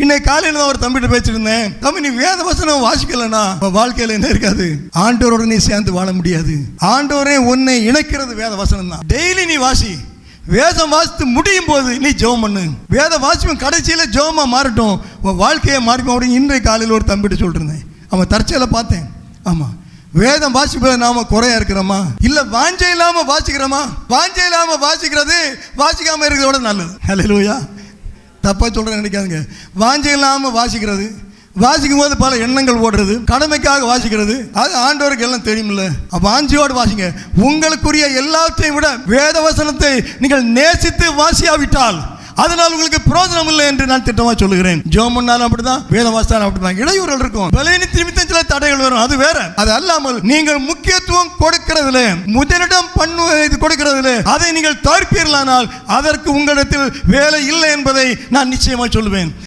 இன்னைக்கு காலையில் தான் ஒரு தம்பிட்டு பேசிருந்தேன். தம்பி, நீ வேத வசனம் வாசிக்கலன்னா வாழ்க்கையில என்ன இருக்காது, ஆண்டவரோட நீ சேர்ந்து வாழ முடியாது. ஆண்டவரே உன்னை இணைக்கிறது வேத வசனம் தான். டெய்லி நீ வாசி. வேதம் வாசித்து முடியும் போது நீ ஜெபம் பண்ணு. வேத வாசிப்பும் கடைசியில் ஜெபமா மாறட்டும், உன் வாழ்க்கையை மாறிக்கும் அப்படின்னு இன்றைய காலையில் ஒரு தம்பிட்டு சொல்லிருந்தேன். அவன் தற்செயலை பார்த்தேன். ஆமா, வேதம் வாசிப்பது நாம குறையா இருக்கிறோமா, இல்ல வாஞ்சை இல்லாம வாசிக்கிறோமா? வாஞ்சை இல்லாம வாசிக்கிறது வாசிக்காம இருக்கிறதோட நல்லது. ஹல்லேலூயா. தப்பா சொல்றேன் நினைக்காதுங்க. வாஞ்சை இல்லாம வாசிக்கிறது, வாசிக்கும் போது பல எண்ணங்கள் ஓடுறது, கடமைக்காக வாசிக்கிறது, அது ஆண்டவருக்கு எல்லாம் தெரியுமில்ல. வாஞ்சியோடு வாசிங்க. உங்களுக்குரிய எல்லாத்தையும் விட வேத வசனத்தை நீங்கள் நேசித்து வாசியாவிட்டால் அதனால் உங்களுக்கு பிரயோஜனம் இல்லை என்று நான் திட்டமா சொல்லுகிறேன். ஜெபம் பண்ணாலும் அப்படிதான், வேத வாசித்தாலும் அப்படிதான். இடையூறுகள் இருக்கும், பலவீன நிமித்தம் சில தடைகள் வரும், அது வேற. அது அல்லாமல் நீங்கள் முக்கியத்துவம் கொடுக்கிறதுல, முதலிடம் கொடுக்கிறதுல அதை நீங்கள் தவிர்ப்பீர்களானால் அதற்கு உங்களிடத்தில் வேலை இல்லை என்பதை நான் நிச்சயமா சொல்லுவேன்.